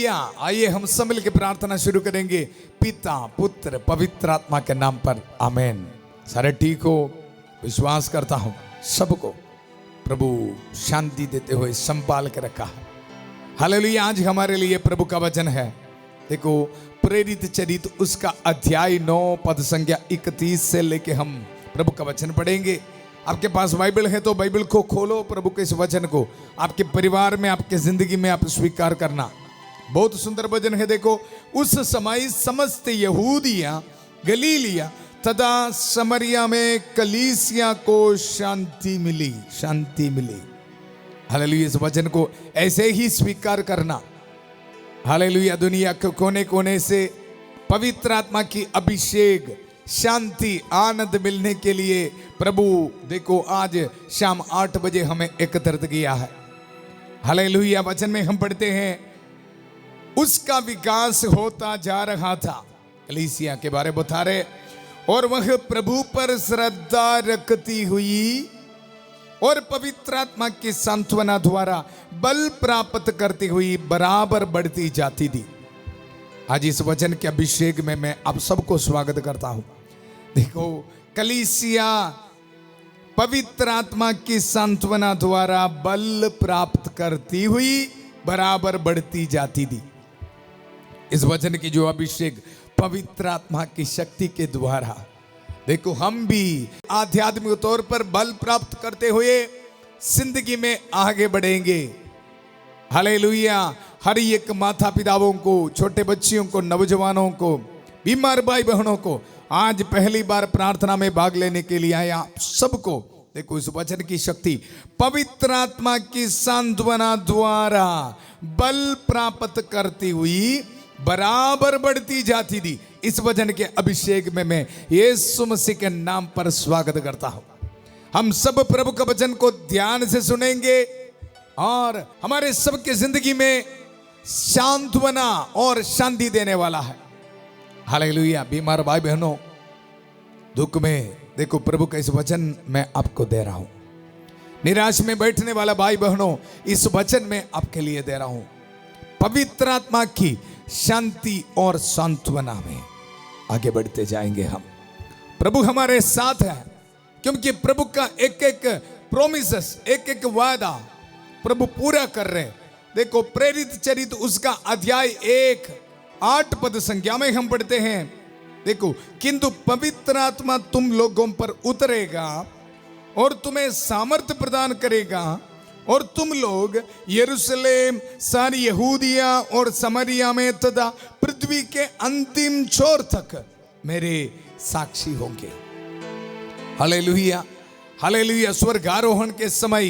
Hallelujah. आइए हम सब मिलकर प्रार्थना शुरू करेंगे पिता पुत्र पवित्र आत्मा के नाम पर, आमीन। सारे ठीक हो? विश्वास करता हूं सबको प्रभु शांति देते हुए संभाल के रखा है। हालेलुया। आज हमारे लिए प्रभु का वचन है, देखो प्रेरित चरित उसका अध्याय 9 पद संख्या 31 से लेके हम प्रभु का वचन पढ़ेंगे। आपके पास बाइबल है तो बाइबल को खोलो, प्रभु के इस वचन को आपके परिवार में, आपके जिंदगी में आप स्वीकार करना। बहुत सुंदर वचन है। देखो, उस समय समस्त यहूदिया, गलीलिया तथा समरिया में कलीसिया को शांति मिली, शांति मिली। हालेलुया। इस वचन को ऐसे ही स्वीकार करना। हालेलुया। दुनिया के कोने कोने से पवित्र आत्मा की अभिषेक, शांति, आनंद मिलने के लिए प्रभु देखो आज शाम 8 बजे हमें एकत्रित किया है। हालेलुया। वचन में हम पढ़ते हैं, उसका विकास होता जा रहा था, कलीसिया के बारे में बता रहे, और वह प्रभु पर श्रद्धा रखती हुई और पवित्र आत्मा की सांत्वना द्वारा बल प्राप्त करती हुई बराबर बढ़ती जाती थी। आज इस वचन के अभिषेक में मैं आप सबको स्वागत करता हूं। देखो, कलीसिया पवित्र आत्मा की सांत्वना द्वारा बल प्राप्त करती हुई बराबर बढ़ती जाती थी। इस वचन की जो अभिषेक पवित्र आत्मा की शक्ति के द्वारा, देखो हम भी आध्यात्मिक तौर पर बल प्राप्त करते हुए जिंदगी में आगे बढ़ेंगे। हालेलुया। हर एक माता पिताओं को, छोटे बच्चियों को, नौजवानों को, बीमार भाई बहनों को आज पहली बार प्रार्थना में भाग लेने के लिए आया आप सबको, देखो इस वचन की शक्ति पवित्र आत्मा की सांत्वना द्वारा बल प्राप्त करती हुई बराबर बढ़ती जाती थी। इस वचन के अभिषेक में मैं यीशु मसीह के नाम पर स्वागत करता हूं। हम सब प्रभु का वचन को ध्यान से सुनेंगे और हमारे सबके जिंदगी में सांत्वना और शांति देने वाला है। हालेलुया। बीमार भाई बहनों, दुख में, देखो प्रभु का इस वचन मैं आपको दे रहा हूं। निराश में बैठने वाला भाई बहनों, इस वचन में आपके लिए दे रहा हूं। पवित्र आत्मा की शांति और सांत्वना में आगे बढ़ते जाएंगे हम। प्रभु हमारे साथ है, क्योंकि प्रभु का एक एक प्रोमिसेस, एक एक वादा प्रभु पूरा कर रहे। देखो, प्रेरित चरित उसका अध्याय 1 8 पद संख्या में हम पढ़ते हैं, देखो, किंतु पवित्र आत्मा तुम लोगों पर उतरेगा और तुम्हें सामर्थ्य प्रदान करेगा, और तुम लोग यरूशलेम, सारी यहूदिया और समरिया में तथा पृथ्वी के अंतिम छोर तक मेरे साक्षी होंगे। हालेलुया। हालेलुया। स्वर्गारोहण के समय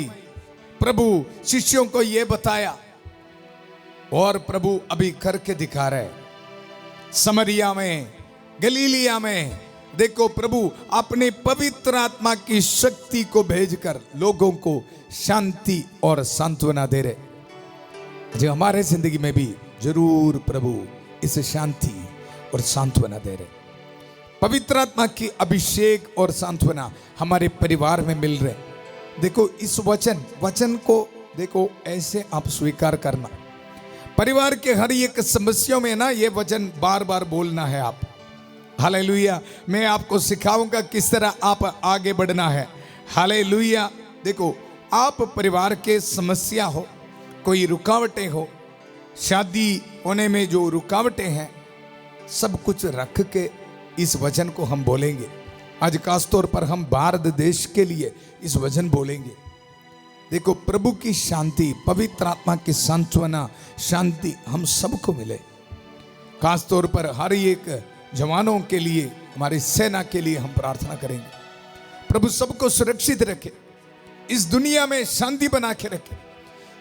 प्रभु शिष्यों को यह बताया और प्रभु अभी करके दिखा रहे। समरिया में, गलीलिया में, देखो प्रभु अपने पवित्र आत्मा की शक्ति को भेजकर लोगों को शांति और सांत्वना दे रहे। जो हमारे जिंदगी में भी जरूर प्रभु इस शांति और सांत्वना दे रहे। पवित्र आत्मा की अभिषेक और सांत्वना हमारे परिवार में मिल रहे। देखो, इस वचन को देखो ऐसे आप स्वीकार करना। परिवार के हर एक समस्याओं में ना ये वचन बार बार बोलना है आप। हालेलुया। मैं आपको सिखाऊंगा किस तरह आप आगे बढ़ना है। हालेलुया। देखो, आप परिवार के समस्या हो, कोई रुकावटें हो, शादी होने में जो रुकावटें हैं, सब कुछ रख के इस वचन को हम बोलेंगे। आज खास तौर पर हम भारत देश के लिए इस वचन बोलेंगे। देखो, प्रभु की शांति, पवित्र आत्मा की सांत्वना, शांति हम सबको मिले। खास तौर पर हर एक जवानों के लिए, हमारी सेना के लिए हम प्रार्थना करेंगे। प्रभु सबको सुरक्षित रखे, इस दुनिया में शांति बना के रखे।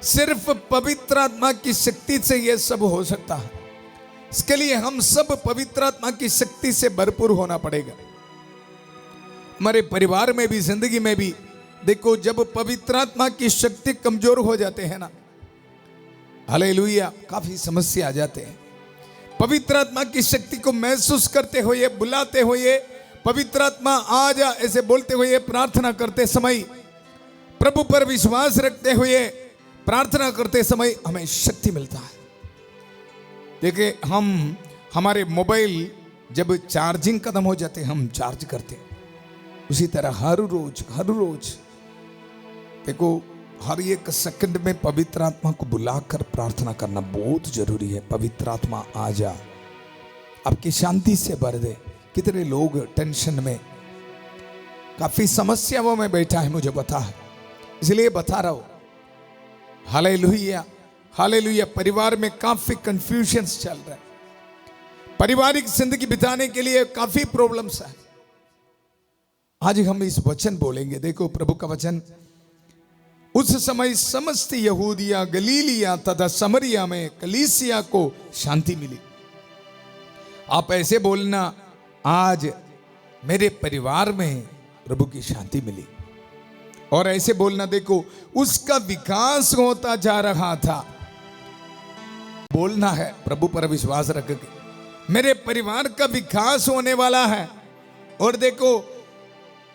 सिर्फ पवित्र आत्मा की शक्ति से यह सब हो सकता है। इसके लिए हम सब पवित्र आत्मा की शक्ति से भरपूर होना पड़ेगा। हमारे परिवार में भी, जिंदगी में भी, देखो जब पवित्र आत्मा की शक्ति कमजोर हो जाते हैं ना, हालेलुया, काफी समस्या आ जाते हैं। पवित्र आत्मा की शक्ति को महसूस करते हुए, बुलाते हुए, पवित्र आत्मा आ जा ऐसे बोलते हुए प्रार्थना करते समय, प्रभु पर विश्वास रखते हुए प्रार्थना करते समय हमें शक्ति मिलता है। देखिए, हम हमारे मोबाइल जब चार्जिंग खत्म हो जाते हम चार्ज करते, उसी तरह हर रोज देखो, हर एक सेकंड में पवित्र आत्मा को बुलाकर प्रार्थना करना बहुत जरूरी है। पवित्र आत्मा आ जा, आपकी शांति से भर दे। कितने लोग टेंशन में, काफी समस्याओं में बैठा है, मुझे पता है, इसलिए बता रहा हूं। Hallelujah, hallelujah. परिवार में काफी कंफ्यूजन्स चल रहा है, पारिवारिक जिंदगी बिताने के लिए काफी प्रॉब्लम्स है। आज हम इस वचन बोलेंगे। देखो, प्रभु का वचन, उस समय समस्त यहूदिया, गलीलिया तथा समरिया में कलीसिया को शांति मिली। आप ऐसे बोलना, आज मेरे परिवार में प्रभु की शांति मिली। और ऐसे बोलना, देखो, उसका विकास होता जा रहा था। बोलना है प्रभु पर विश्वास रख के, मेरे परिवार का विकास होने वाला है। और देखो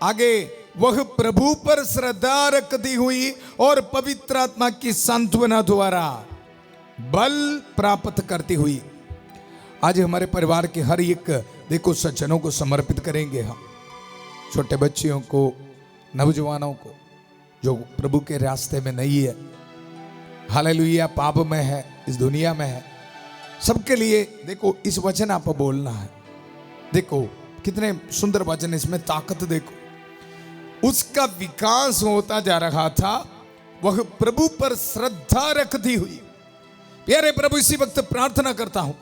आगे, वह प्रभु पर श्रद्धा रखती हुई और पवित्र आत्मा की सांत्वना द्वारा बल प्राप्त करती हुई। आज हमारे परिवार के हर एक, देखो, सज्जनों को समर्पित करेंगे हम, छोटे बच्चियों को, नौजवानों को जो प्रभु के रास्ते में नहीं है, हालेलुया, पाप में है, इस दुनिया में है, सबके लिए देखो इस वचन आप बोलना है। देखो कितने सुंदर वचन, इसमें ताकत देखो। उसका विकास होता जा रहा था, वह प्रभु पर श्रद्धा रखती हुई। प्यारे प्रभु, इसी वक्त प्रार्थना करता हूं,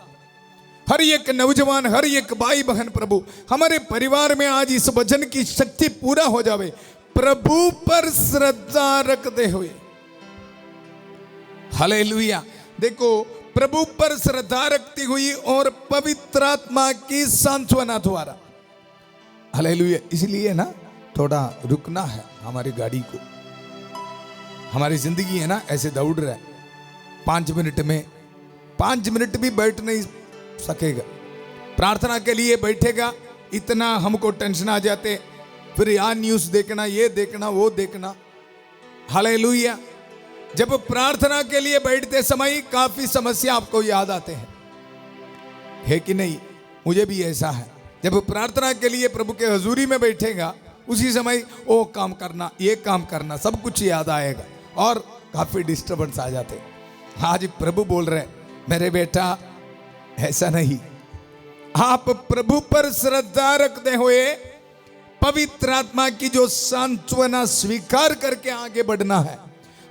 हर एक नौजवान, हर एक भाई बहन, प्रभु हमारे परिवार में आज इस वचन की शक्ति पूरा हो जावे। प्रभु पर श्रद्धा रखते हुए, हालेलुया। देखो, प्रभु पर श्रद्धा रखती हुई और पवित्र आत्मा की सांत्वना द्वारा, हालेलुया। इसलिए ना थोड़ा रुकना है हमारी गाड़ी को। हमारी जिंदगी है ना ऐसे दौड़ रहा है, 5 मिनट में 5 मिनट भी बैठ नहीं सकेगा। प्रार्थना के लिए बैठेगा, इतना हमको टेंशन आ जाते, फिर यहाँ न्यूज़ देखना, ये देखना, वो देखना। हालेलुया। जब प्रार्थना के लिए बैठते समय काफी समस्या आपको याद आते हैं, है कि नहीं? मुझे भी ऐसा है, जब प्रार्थना के लिए प्रभु के हजूरी में बैठेगा, उसी समय वो काम करना, ये काम करना, सब कुछ याद आएगा और काफी डिस्टर्बेंस आ जाते। आज प्रभु बोल रहे, मेरे बेटा ऐसा नहीं, आप प्रभु पर श्रद्धा रखते हुए पवित्र आत्मा की जो सांत्वना स्वीकार करके आगे बढ़ना है।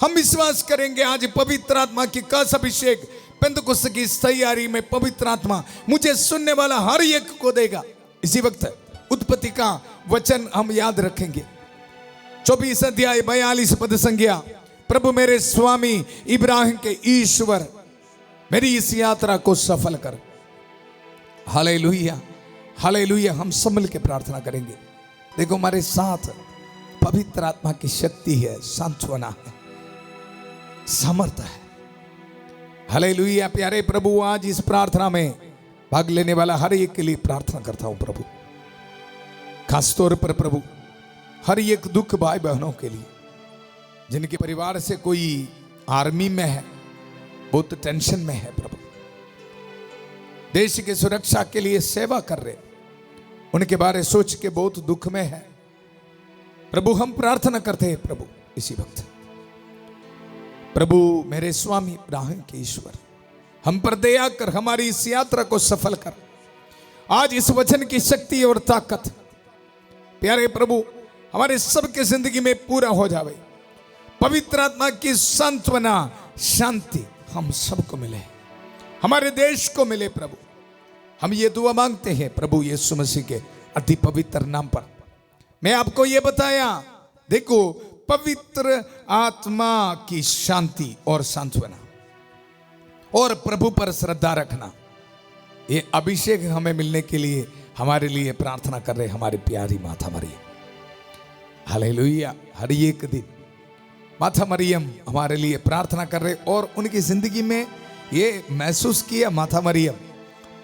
हम विश्वास करेंगे आज पवित्र आत्मा की खास अभिषेक पेंतकुस्त की इस तैयारी में पवित्र आत्मा मुझे सुनने वाला हर एक को देगा। इसी वक्त उत्पत्ति का वचन हम याद रखेंगे, 24 अध्याय 42 पद संज्ञा। प्रभु मेरे स्वामी इब्राहिम के ईश्वर, मेरी इस यात्रा को सफल कर। Hallelujah, hallelujah. हम सब मिल के प्रार्थना करेंगे। देखो, हमारे साथ पवित्र आत्मा की शक्ति है, सांत्वना है, समर्थ है। हालेलुया। प्यारे प्रभु, आज इस प्रार्थना में भाग लेने वाला हर एक के लिए प्रार्थना करता हूं प्रभु, खासतौर पर प्रभु हर एक दुख भाई बहनों के लिए, जिनके परिवार से कोई आर्मी में है, बहुत टेंशन में है प्रभु, देश की सुरक्षा के लिए सेवा कर रहे, उनके बारे सोच के बहुत दुख में है प्रभु। हम प्रार्थना करते हैं प्रभु इसी वक्त, प्रभु मेरे स्वामी इब्राहिम के ईश्वर, हम पर दया कर, हमारी इस यात्रा को सफल कर। आज इस वचन की शक्ति और ताकत प्यारे प्रभु हमारे सबके जिंदगी में पूरा हो जावे। पवित्र आत्मा की सांत्वना, शांति हम सबको मिले, हमारे देश को मिले प्रभु। हम ये दुआ मांगते हैं प्रभु यीशु मसीह के अति पवित्र नाम पर। मैं आपको ये बताया, देखो पवित्र आत्मा की शांति और सांत्वना और प्रभु पर श्रद्धा रखना, ये अभिषेक हमें मिलने के लिए हमारे लिए प्रार्थना कर रहे हमारी प्यारी माता मरियम। हालेलुया। हर एक दिन माता मरियम हमारे लिए प्रार्थना कर रहे और उनकी जिंदगी में ये महसूस किया, माता मरियम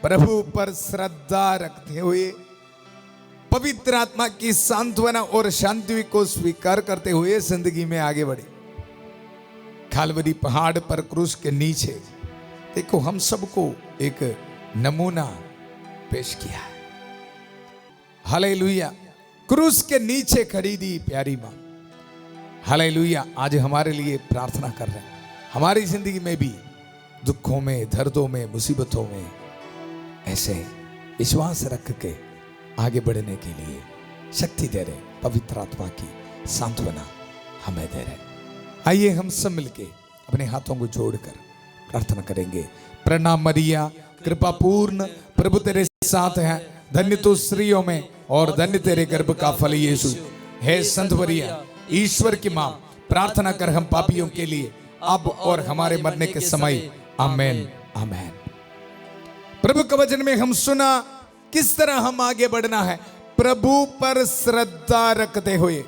प्रभु पर श्रद्धा रखते हुए पवित्र आत्मा की सांत्वना और शांति को स्वीकार करते हुए जिंदगी में आगे बढ़ी। काल्वरी पहाड़ पर क्रूस के नीचे देखो हम सबको एक नमूना पेश किया है। हालेलुया। क्रूस के नीचे खड़ी थी प्यारी मां। हालेलुया। आज हमारे लिए प्रार्थना कर रहे हैं, हमारी जिंदगी में भी दुखों में, दर्दों में, मुसीबतों में ऐसे विश्वास रख के आगे बढ़ने के लिए शक्ति दे रहे, पवित्र आत्मा की सांत्वना हमें दे रहे। आइए हम सब मिलके अपने हाथों को जोड़कर प्रार्थना करेंगे। प्रणाम मरिया, कृपा पूर्ण, प्रभु तेरे साथ है, धन्य तू स्त्रियों में और धन्य तेरे गर्भ का फल यीशु। हे संत मरिया, ईश्वर की मां, प्रार्थना कर हम पापियों के लिए अब और हमारे मरने के समय। आमेन आमेन। प्रभु के वचन में हम सुना किस तरह हम आगे बढ़ना है, प्रभु पर श्रद्धा रखते हुए।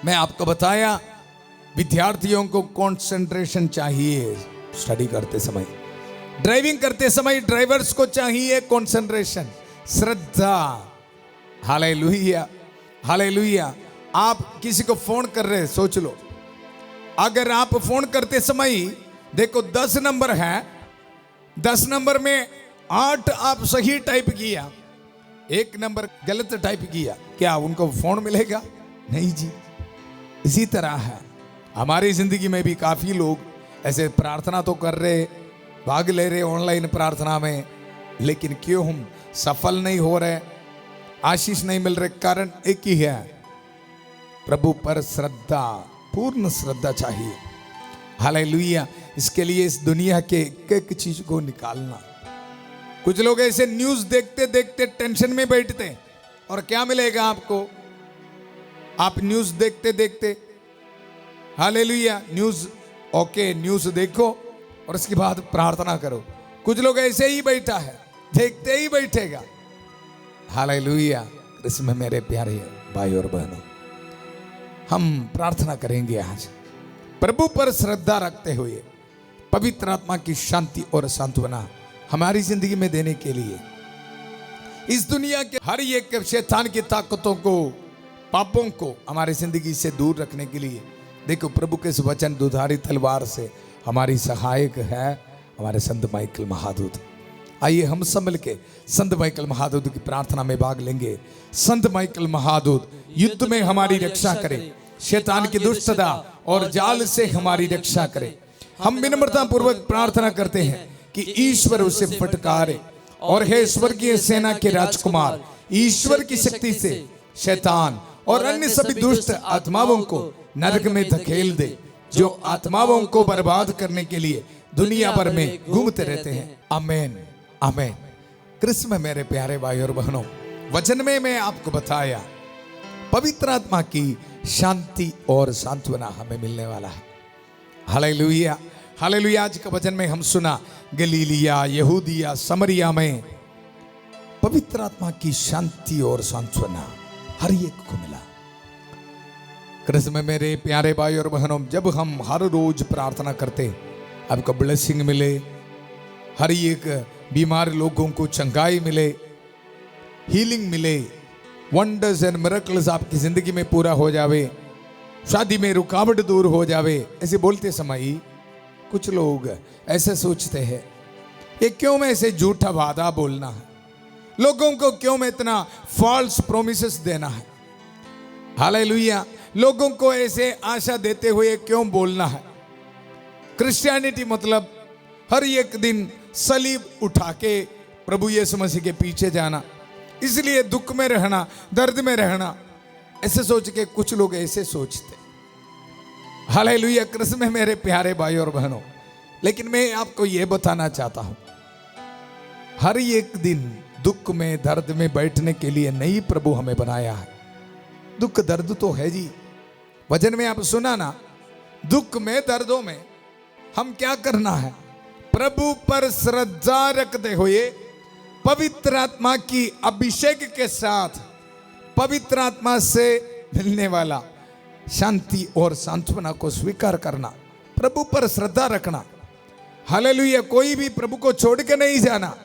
मैं आपको बताया विद्यार्थियों को कंसंट्रेशन चाहिए स्टडी करते समय, ड्राइविंग करते समय ड्राइवर्स को चाहिए कंसंट्रेशन, श्रद्धा। Hallelujah hallelujah. आप किसी को फोन कर रहे, सोच लो, अगर आप फोन करते समय देखो 10 नंबर है, 10 नंबर में 8 आप सही टाइप किया, 1 नंबर गलत टाइप किया, क्या उनको फोन मिलेगा? नहीं जी। इसी तरह है हमारी जिंदगी में भी काफी लोग ऐसे प्रार्थना तो कर रहे, भाग ले रहे ऑनलाइन प्रार्थना में, लेकिन क्यों हम सफल नहीं हो रहे, आशीष नहीं मिल रहे? कारण एक ही है, प्रभु पर श्रद्धा, पूर्ण श्रद्धा चाहिए। हालेलुया। इसके लिए इस दुनिया के एक एक चीज को निकालना। कुछ लोग ऐसे न्यूज देखते देखते टेंशन में बैठते, और क्या मिलेगा आपको? आप न्यूज देखते देखते, हालेलुया, न्यूज ओके, न्यूज देखो और उसके बाद प्रार्थना करो। कुछ लोग ऐसे ही बैठा है, देखते ही बैठेगा। हालेलुया। इसमें मेरे प्यारे भाई और बहनों, हम प्रार्थना करेंगे आज प्रभु पर श्रद्धा रखते हुए पवित्र आत्मा की शांति और सांत्वना हमारी जिंदगी में देने के लिए, इस दुनिया के हर एक शैतान की ताकतों को, पापों को हमारी जिंदगी से दूर रखने के लिए देखो प्रभु के इस वचन दुधारी तलवार से हमारी सहायक है हमारे संत माइकल महादूत। आइए हम सब मिलके संत माइकल महादूत की प्रार्थना में भाग लेंगे। संत माइकल महादूत युद्ध में हमारी रक्षा करे, शैतान की दुष्टता और जाल से हमारी रक्षा करे। हम विनम्रता पूर्वक प्रार्थना करते हैं कि ईश्वर उसे फटकारे, और हे स्वर्गीय सेना के राजकुमार, ईश्वर की शक्ति से शैतान और अन्य सभी दुष्ट आत्माओं को नरक में धकेल दे, जो आत्माओं को बर्बाद करने के लिए दुनिया भर में घूमते रहते हैं। आमेन आमेन। कृष्ण में मेरे प्यारे भाई और बहनों, वचन में मैं आपको बताया पवित्र आत्मा की शांति और सांत्वना हमें मिलने वाला है। Hallelujah hallelujah. आज का वचन में हम सुना गलीलिया, यहूदिया, समरिया में पवित्र आत्मा की शांति और सांत्वना हर एक को मिला। कृष्ण में मेरे प्यारे भाई और बहनों, जब हम हर रोज प्रार्थना करते आपको ब्लेसिंग मिले, हर एक बीमार लोगों को चंगाई मिले, हीलिंग मिले, वंडर्स एंड मिरेकल्स आपकी जिंदगी में पूरा हो जावे, शादी में रुकावट दूर हो जावे, ऐसे बोलते समय कुछ लोग ऐसे सोचते हैं, ये क्यों मैं ऐसे झूठा वादा बोलना है, लोगों को क्यों मैं इतना फॉल्स प्रोमिसेस देना है। हालेलुया। लोगों को ऐसे आशा देते हुए क्यों बोलना है। क्रिश्चियनिटी मतलब हर एक दिन सलीब उठा के प्रभु यीशु मसीह के पीछे जाना, इसलिए दुख में रहना, दर्द में रहना, ऐसे सोच के कुछ लोग ऐसे सोचते। हालेलुया। कृष्ण में मेरे प्यारे भाई और बहनों, लेकिन मैं आपको यह बताना चाहता हूं, हर एक दिन दुख में, दर्द में बैठने के लिए नहीं प्रभु हमें बनाया है। दुख दर्द तो है जी, वचन में आप सुना ना, दुख में, दर्दों में हम क्या करना है? प्रभु पर श्रद्धा रखते हुए पवित्र आत्मा की अभिषेक के साथ पवित्र आत्मा से मिलने वाला शांति और सांत्वना को स्वीकार करना, प्रभु पर श्रद्धा रखना। हालेलुया। कोई भी प्रभु को छोड़ के नहीं जाना।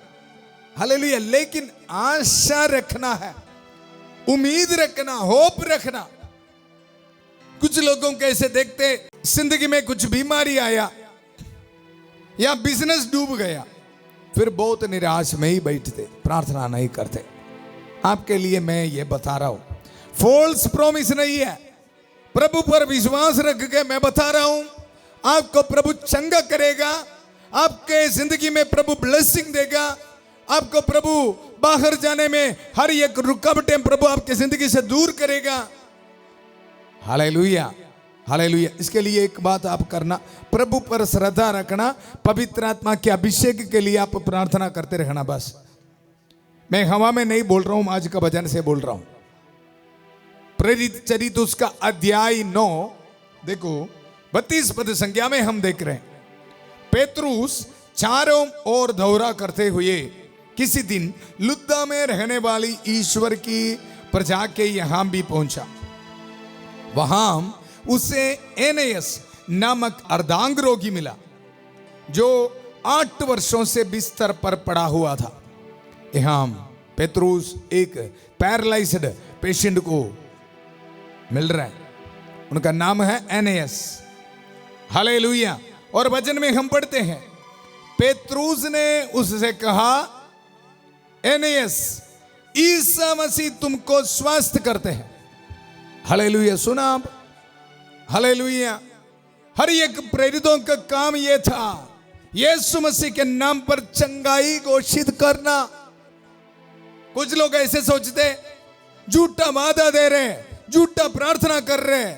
हालेलुया। लेकिन आशा रखना है, उम्मीद रखना, होप रखना। कुछ लोगों को ऐसे देखते, जिंदगी में कुछ बीमारी आया या बिजनेस डूब गया फिर बहुत निराश में ही बैठते, प्रार्थना नहीं करते। आपके लिए मैं ये बता रहा हूं, फॉल्स प्रॉमिस नहीं है, प्रभु पर विश्वास रख के मैं बता रहा हूं, आपको प्रभु चंगा करेगा, आपके जिंदगी में प्रभु ब्लेसिंग देगा, आपको प्रभु बाहर जाने में हर एक रुकावटें प्रभु आपकी जिंदगी से दूर करेगा। Hallelujah, hallelujah. इसके लिए एक बात आप करना, प्रभु पर श्रद्धा रखना, पवित्र आत्मा के अभिषेक के लिए आप प्रार्थना करते रहना। बस मैं हवा में नहीं बोल रहा हूं, आज का वचन से बोल रहा हूं। प्रेरित चरित उसका अध्याय 9 देखो 32 पद संख्या में हम देख रहे हैं, पेतरुस चारों ओर दौरा करते हुए किसी दिन लुद्दा में रहने वाली ईश्वर की प्रजा के यहां भी पहुंचा। वहां उसे एनेयस नामक अर्धांग रोगी मिला, जो 8 वर्षों से बिस्तर पर पड़ा हुआ था। यहां पेतरुस एक पैरालाइज्ड पेशेंट को मिल रहा है, उनका नाम है एनेयस। हालेलुया। और वचन में हम पढ़ते हैं, पेतरुस ने उससे कहा, एनेयस, ईसा मसीह तुमको स्वस्थ करते हैं। हालेलुया। सुना आप? हालेलुया। हर एक प्रेरितों का काम यह था, यीशु मसीह के नाम पर चंगाई घोषित करना। कुछ लोग ऐसे सोचते, झूठा वादा दे रहे, झूठा प्रार्थना कर रहे,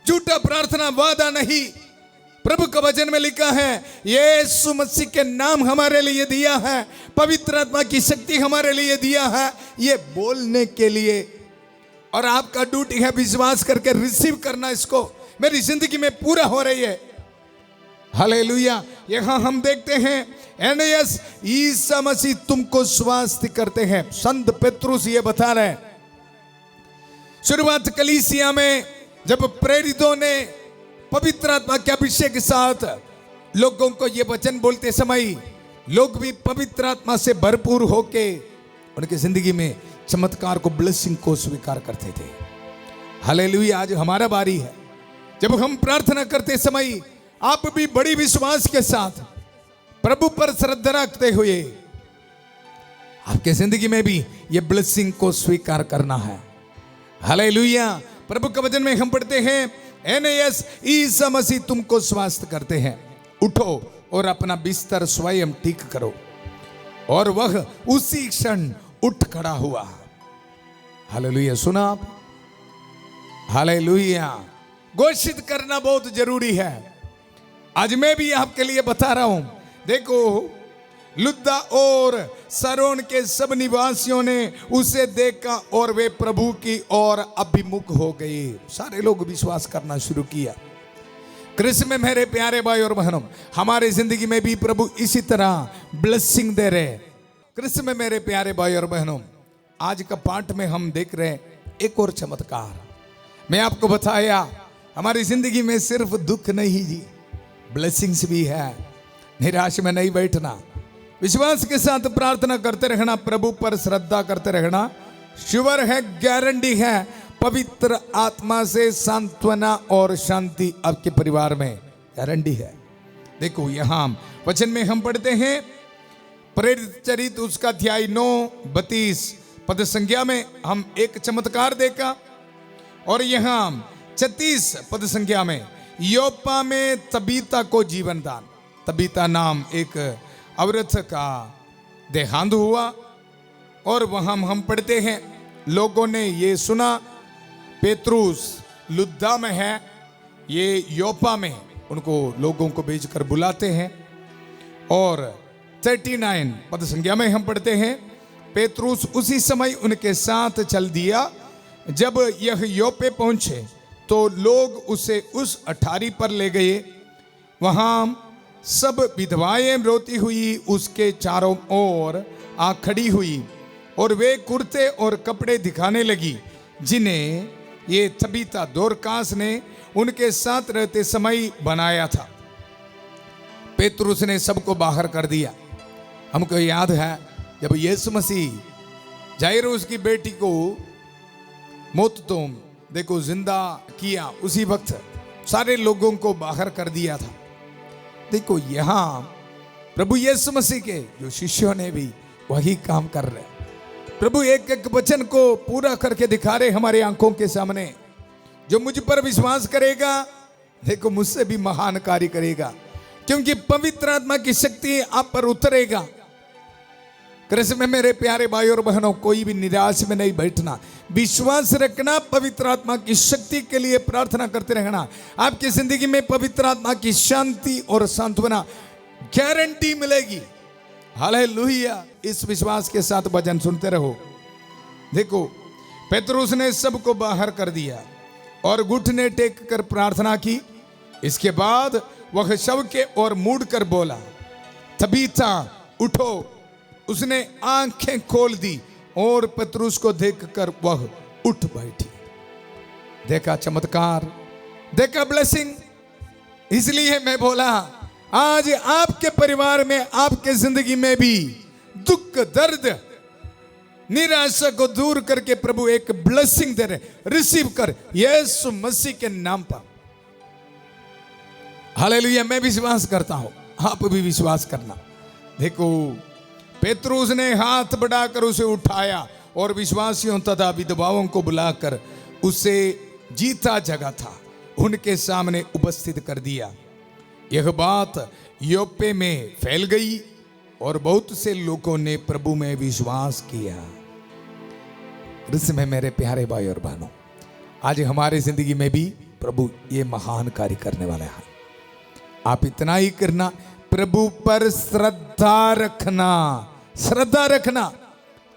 झूठा प्रार्थना वादा नहीं। प्रभु का वचन में लिखा है, यीशु मसीह के नाम हमारे लिए दिया है, पवित्र आत्मा की शक्ति हमारे लिए दिया है, ये बोलने के लिए। और आपका ड्यूटी है विश्वास करके रिसीव करना, इसको मेरी जिंदगी में पूरा हो रही है। हालेलुया। यहां हम देखते हैं, एनेयस, ईसा मसीह तुमको स्वास्थ्य करते हैं। संत पेतरुस ये बता रहे हैं, शुरुआत कलीसिया में जब प्रेरितों ने पवित्र आत्मा के अभिषेक के साथ लोगों को ये वचन बोलते समय, लोग भी पवित्र आत्मा से भरपूर होके उनकी जिंदगी में चमत्कार को, ब्लेसिंग को स्वीकार करते थे। हालेलुया। आज हमारा बारी है, जब हम प्रार्थना करते समय आप भी बड़ी विश्वास के साथ प्रभु पर श्रद्धा रखते हुए आपके जिंदगी में भी ये ब्लेसिंग को स्वीकार करना है। हालेलुया। प्रभु के वचन में हम पढ़ते हैं, एनेयस, ईसा मसीह तुमको स्वास्थ्य करते हैं, उठो और अपना बिस्तर स्वयं ठीक करो। और वह उसी क्षण उठ खड़ा हुआ। हालेलुया। सुना आप? हालेलुया। घोषित करना बहुत जरूरी है। आज मैं भी आपके लिए बता रहा हूं, देखो लुद्दा और सरोन के सब निवासियों ने उसे देखा और वे प्रभु की ओर अभिमुख हो गए। सारे लोग विश्वास करना शुरू किया। कृष्ण में मेरे प्यारे भाई और बहनों, हमारे जिंदगी में भी प्रभु इसी तरह ब्लेसिंग दे रहे। कृष्ण में मेरे प्यारे भाई और बहनों, आज का पाठ में हम देख रहे हैं एक और चमत्कार। मैं आपको बताया, हमारी जिंदगी में सिर्फ दुख नहीं जी, ब्लेसिंग्स भी है। निराश में नहीं बैठना, विश्वास के साथ प्रार्थना करते रहना, प्रभु पर श्रद्धा करते रहना। श्योर है, गारंटी है, पवित्र आत्मा से सांत्वना और शांति आपके परिवार में गारंटी है। देखो यहां वचन में हम पढ़ते हैं, प्रेरित चरित उसका अध्याय 9 32 पद संख्या में हम एक चमत्कार देखा। और यहां 36 पद संख्या में योप्पा में तबीता को जीवन दान। तबीता नाम एक औरत का देहांत हुआ। और वहां हम पढ़ते हैं, लोगों ने ये सुना पेतरुस लुद्दा में है, ये योप्पा में उनको लोगों को भेजकर बुलाते हैं। और 39 पद संख्या में हम पढ़ते हैं, पेतरुस उसी समय उनके साथ चल दिया। जब यह योप्पे पहुंचे तो लोग उसे उस अठारी पर ले गए। वहां सब विधवाएं रोती हुई उसके चारों ओर आ खड़ी हुई और वे कुर्ते और कपड़े दिखाने लगी, जिन्हें ये तबीता दोरकास ने उनके साथ रहते समय बनाया था। पेतरुस ने सबको बाहर कर दिया। हमको याद है जब यीशु मसीह जायरूस की बेटी को मौत तो देखो जिंदा किया, उसी वक्त सारे लोगों को बाहर कर दिया था। देखो यहां प्रभु यीशु मसीह के जो शिष्यों ने भी वही काम कर रहे। प्रभु एक एक वचन को पूरा करके दिखा रहे हमारे आंखों के सामने। जो मुझ पर विश्वास करेगा, देखो मुझसे भी महान कार्य करेगा, क्योंकि पवित्र आत्मा की शक्ति आप पर उतरेगा। कृष्ण में मेरे प्यारे भाई और बहनों, कोई भी निराश में नहीं बैठना, विश्वास रखना, पवित्र आत्मा की शक्ति के लिए प्रार्थना करते रहना। आपकी जिंदगी में पवित्र आत्मा की शांति और सांत्वना गारंटी मिलेगी। हालेलुया। इस विश्वास के साथ भजन सुनते रहो। देखो पेतरुस ने सबको बाहर कर दिया और घुटने टेक कर प्रार्थना की। इसके बाद वह शव के ओर मुड़ कर बोला, तबीता उठो। उसने आंखें खोल दी और पतरुस को देखकर वह उठ बैठी। देखा चमत्कार, देखा ब्लेसिंग। इसलिए मैं बोला आज आपके परिवार में, आपके जिंदगी में भी दुख, दर्द, निराशा को दूर करके प्रभु एक ब्लेसिंग दे रहे। रिसीव कर यीशु मसीह के नाम पर। हालेलुया। मैं विश्वास करता हूं, आप भी विश्वास करना। देखो पेतरुस ने हाथ बढ़ाकर उसे उठाया और विश्वासियों तथा विधवाओं को बुलाकर उसे जीता जगा था उनके सामने उपस्थित कर दिया। यह बात योप्पे में फैल गई और बहुत से लोगों ने प्रभु में विश्वास किया। इसमें मेरे प्यारे भाई और बहनों, आज हमारे जिंदगी में भी प्रभु ये महान कार्य करने वाला है। आप इतना ही करना, प्रभु पर श्रद्धा रखना। श्रद्धा रखना,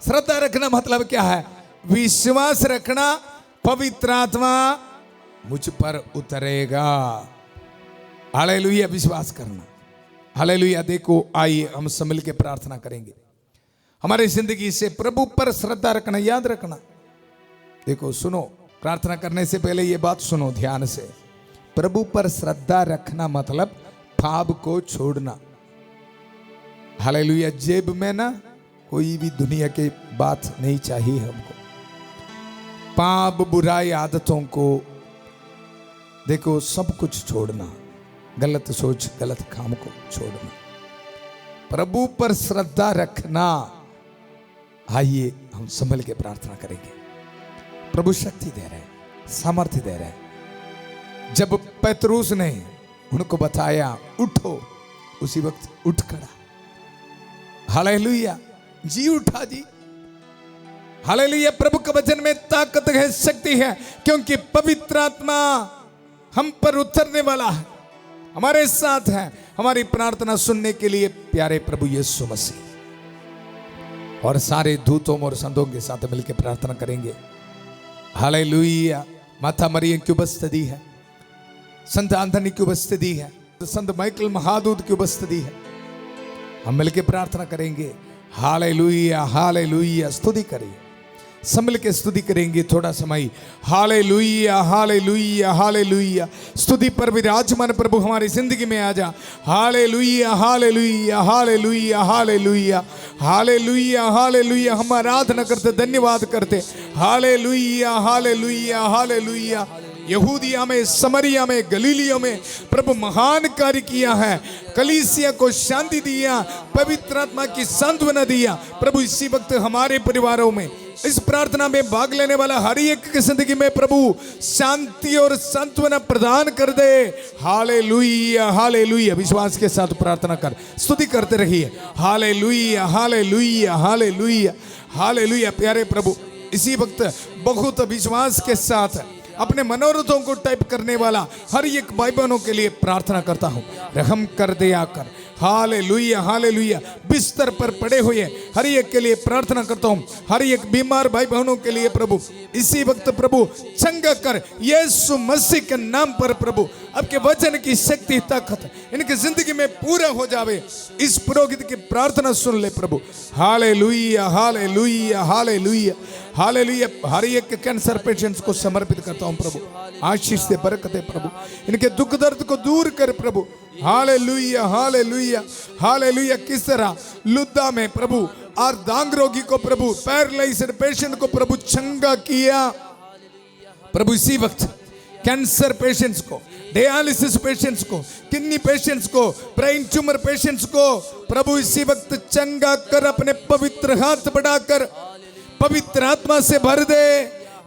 श्रद्धा रखना मतलब क्या है? विश्वास रखना, पवित्र आत्मा मुझ पर उतरेगा। हालेलुया। विश्वास करना। हालेलुया। देखो आइए हम सब मिल के प्रार्थना करेंगे। हमारे जिंदगी से प्रभु पर श्रद्धा रखना, याद रखना। देखो सुनो, प्रार्थना करने से पहले ये बात सुनो ध्यान से। प्रभु पर श्रद्धा रखना मतलब पाप को छोड़ना। हालेलुया। जेब में ना कोई भी दुनिया की बात नहीं चाहिए हमको। पाप, बुराई, आदतों को देखो सब कुछ छोड़ना, गलत सोच, गलत काम को छोड़ना, प्रभु पर श्रद्धा रखना। आइए हम संभल के प्रार्थना करेंगे। प्रभु शक्ति दे रहे, सामर्थ्य दे रहे। जब पेतरुस ने उनको बताया उठो, उसी वक्त उठ खड़ा। हालेलुया। जी उठा जी। हालेलुया। प्रभु के वचन में ताकत है, शक्ति है, क्योंकि पवित्र आत्मा हम पर उतरने वाला है, हमारे साथ है। हमारी प्रार्थना सुनने के लिए प्यारे प्रभु यीशु मसीह और सारे दूतों और संतों के साथ मिलकर प्रार्थना करेंगे। हालेलुया। माता मरियम की उपस्थिति है, संत एंथनी की उपस्थिति है, संत माइकल महादूत की उपस्थिति है। हम मिलकर प्रार्थना करेंगे। हालेलुया। हालेलुया। स्तुति करिए, संभल के स्तुति करेंगे थोड़ा समय। हालेलुया। हालेलुया। हालेलुया। स्तुति पर विराजमान प्रभु हमारी जिंदगी में आ जा। Hallelujah. Hallelujah. Hallelujah. Hallelujah. Hallelujah. Hallelujah. हम आराधना करते, धन्यवाद करते। हालेलुया। हालेलुया। हालेलुया। यहूदिया में, समरिया में, गलीलियों में प्रभु महान कार्य किया है। कलीसिया को शांति दिया, पवित्र आत्मा की सांत्वना दिया। प्रभु इसी वक्त हमारे परिवारों में, इस प्रार्थना में भाग लेने वाला हर एक की जिंदगी में प्रभु शांति और सांत्वना प्रदान कर दे। हालेलुया। हालेलुया। विश्वास के साथ प्रार्थना कर, स्तुति करते रहिए। हालेलुया। हालेलुया। हालेलुया। हालेलुया। प्यारे प्रभु, इसी वक्त बहुत विश्वास के साथ अपने मनोरथों को टाइप करने वाला हर एक भाई बहनों के लिए प्रार्थना करता हूं, रहम कर दे आकर। हालेलुया। हालेलुया। बिस्तर पर पड़े हुए हर एक के लिए प्रार्थना करता हूं, हर एक बीमार भाई बहनों के लिए प्रभु इसी वक्त प्रभु चंगा कर यीशु मसीह के नाम पर। प्रभु आपके वचन की शक्ति, ताकत इनकी जिंदगी में पूरा हो जावे। इस पुरोहित की प्रार्थना सुन ले प्रभु। हालेलुया। हालेलुया। हालेलुया। हालेलुया। हर एक कैंसर पेशेंट्स को समर्पित करता हूं प्रभु। आशीष से बरकत है प्रभु, इनके दुख दर्द को दूर कर प्रभु। हालेलुया। हालेलुया। हालेलुया। किस तरह लुद्दा में प्रभु और दांग रोगी को प्रभु, पैरालाइज्ड पेशेंट को प्रभु चंगा किया प्रभु, इसी वक्त कैंसर पेशेंट्स को, डायलिसिस पेशेंट्स को, किडनी पेशेंट्स को, ब्रेन ट्यूमर पेशेंट्स को प्रभु इसी वक्त चंगा कर, अपने पवित्र हाथ बढ़ाकर पवित्र आत्मा से भर दे।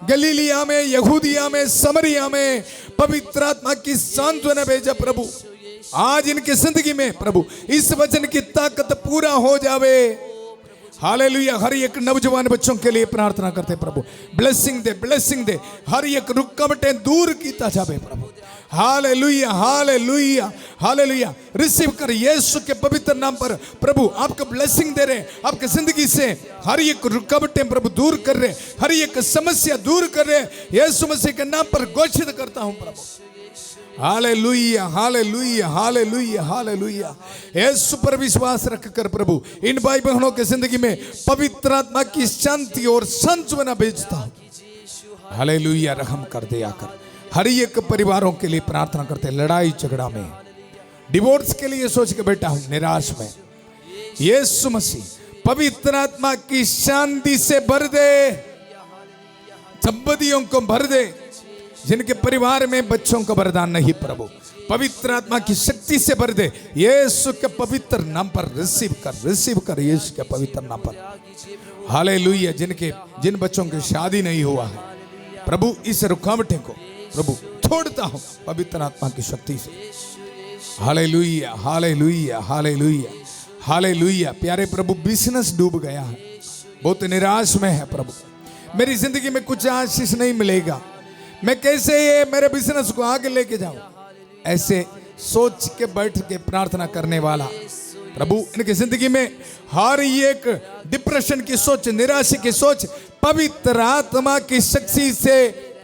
गलीलिया में, यहूदिया में, समरिया में पवित्र आत्मा की सांत्वना भेजा प्रभु। आज इनकी जिंदगी में प्रभु इस वचन की ताकत पूरा हो जावे। हालेलुया। हर एक नौजवान बच्चों के लिए प्रार्थना करते प्रभु, ब्लेसिंग दे, ब्लेसिंग दे। हर एक रुकावटें दूर कीता जावे प्रभु। Hallelujah, hallelujah, hallelujah. रिसीव कर यीशु के पवित्र नाम पर प्रभु आपका ब्लेसिंग दे रहे, आपकी जिंदगी से हर एक रुकावटें प्रभु दूर कर रहे, हर एक समस्या दूर कर रहे। यीशु मसीह के नाम पर घोषित करता हूं प्रभु। Hallelujah, hallelujah, hallelujah, hallelujah. Yeshu पर विश्वास रखकर प्रभु इन भाई बहनों के जिंदगी में पवित्र आत्मा की शांति और सांत्वना भेजता हूं। हालेलुया। रहम कर दे आकर। हर एक परिवारों के लिए प्रार्थना करते, लड़ाई झगड़ा में, डिवोर्स के लिए सोच के बैठा हूं, निराश में, यीशु मसीह पवित्र आत्मा की शांति से भर दे। दंपतियों को भर दे जिनके परिवार में बच्चों का वरदान नहीं प्रभु, पवित्र आत्मा की शक्ति से भर दे। यीशु के पवित्र नाम पर रिसीव कर, रिसीव कर यीशु के पवित्र नाम पर। हालेलुया। जिन बच्चों की शादी नहीं हुआ है प्रभु इस रुकावटें को प्रभु छोड़ता हूं पवित्र आत्मा की शक्ति से। Hallelujah, hallelujah, hallelujah, hallelujah. प्यारे प्रभु बिजनेस डूब गया है, बहुत निराश में है प्रभु, मेरी जिंदगी में कुछ आशीष नहीं मिलेगा, मैं कैसे ये मेरे बिजनेस को आगे लेके जाऊं, ऐसे सोच के बैठ के प्रार्थना करने वाला प्रभु इनकी जिंदगी में हर एक डिप्रेशन की सोच, निराशा की सोच पवित्र आत्मा की शक्ति से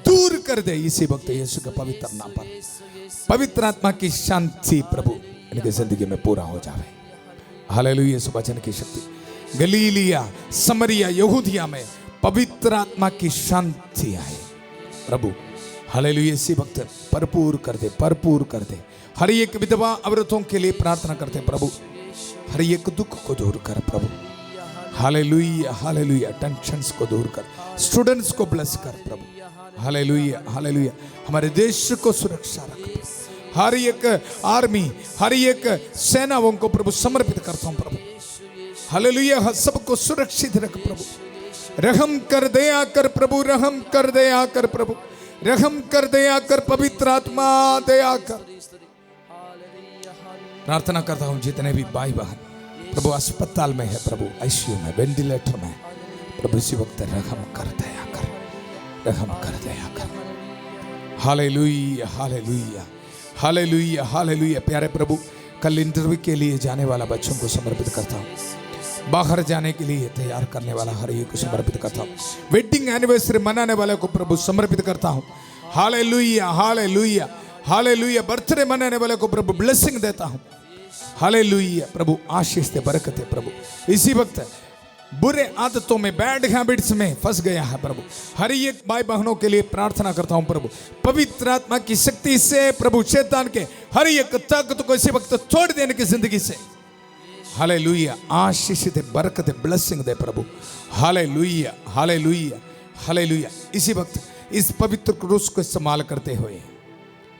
दूर कर दे इसी वक्त यीशु के पवित्र नाम पर। पवित्र आत्मा की शांति प्रभु इनकी जिंदगी में पूरा हो जाए। हालेलुया। यीशु वचन की शक्ति गलीलिया, समरिया, यहूदिया में पवित्र आत्मा की शांति आए प्रभु। हालेलुया। इसी वक्त भरपूर कर दे, भरपूर कर दे। हर एक विधवा औरतों के लिए प्रार्थना करते प्रभु, हर एक दुख को दूर कर प्रभु। Hallelujah, hallelujah. टेंशन्स को दूर कर, स्टूडेंट्स को ब्लेस कर प्रभु। Hallelujah, hallelujah. हमारे देश को सुरक्षा रख प्रभु। हर एक आर्मी, हर एक सेनाओं को प्रभु समर्पित करता हूं प्रभु। हालेलुया। सबको सुरक्षित रख प्रभु। रहम कर दया कर प्रभु, रहम कर दया कर प्रभु, रहम कर दया कर पवित्र आत्मा दया कर। प्रार्थना करता हूं जितने भी भाई बहन प्रभु अस्पताल में है प्रभु, आईसीयू में, वेंटिलेटर में प्रभु इसी वक्त रहम कर दया कर, रहम कर दया कर। Hallelujah, hallelujah, hallelujah, hallelujah. प्यारे प्रभु कल इंटरव्यू के लिए जाने वाला बच्चों को समर्पित करता हूँ, बाहर जाने के लिए तैयार करने वाला हर एक को समर्पित करता हूँ, वेडिंग एनिवर्सरी मनाने वाले को प्रभु समर्पित करता हूँ। Hallelujah, hallelujah, hallelujah. बर्थडे मनाने वाले को प्रभु ब्लेसिंग देता हूँ। हालेलुया। प्रभु आशीष दे, बरकत है प्रभु। इसी वक्त बुरे आदतों में, बैड हैबिट्स में फंस गया है प्रभु, हर एक भाई बहनों के लिए प्रार्थना करता हूं प्रभु। पवित्र आत्मा की शक्ति से प्रभु शैतान के हर एक ताकत को इसी वक्त तोड़ देने की जिंदगी से। हालेलुया। आशीष दे, बरकत दे, ब्लेसिंग दे प्रभु। Hallelujah, hallelujah, hallelujah. इसी वक्त इस पवित्र क्रूस को इस्तेमाल करते हुए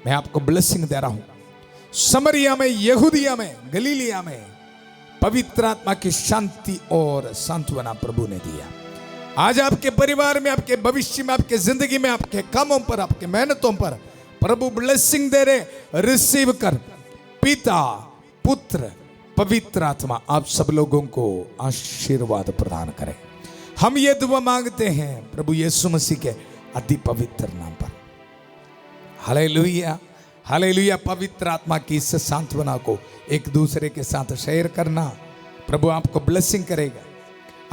मैं आपको ब्लेसिंग दे रहा हूं। समरिया में, यहूदिया में, गलीलिया में पवित्र आत्मा की शांति और सांत्वना प्रभु ने दिया। आज आपके परिवार में, आपके भविष्य में, आपके जिंदगी में, आपके कामों पर, आपके मेहनतों पर प्रभु ब्लेसिंग दे रहे। रिसीव कर। पिता, पुत्र, पवित्र आत्मा आप सब लोगों को आशीर्वाद प्रदान करें। हम ये दुआ मांगते हैं प्रभु यीशु मसीह के अति पवित्र नाम पर। Hallelujah, hallelujah. पवित्र आत्मा की इस सांत्वना को एक दूसरे के साथ शेयर करना प्रभु आपको ब्लेसिंग करेगा।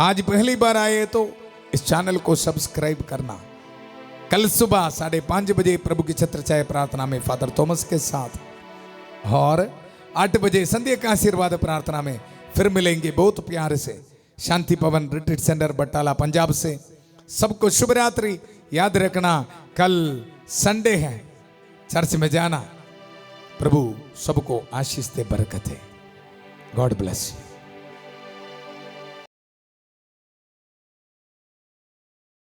आज पहली बार आए तो इस चैनल को सब्सक्राइब करना। कल सुबह 5:30 बजे प्रभु की छत्र छाया प्रार्थना में फादर थॉमस के साथ और 8 बजे संध्या का आशीर्वाद प्रार्थना में फिर मिलेंगे बहुत प्यार से। शांति पवन रिट्रीट सेंटर बटाला पंजाब से सबको शुभ रात्रि। याद रखना कल संडे है, चर्च में जाना। प्रभु सबको आशीष दे, बरकत है। God bless you.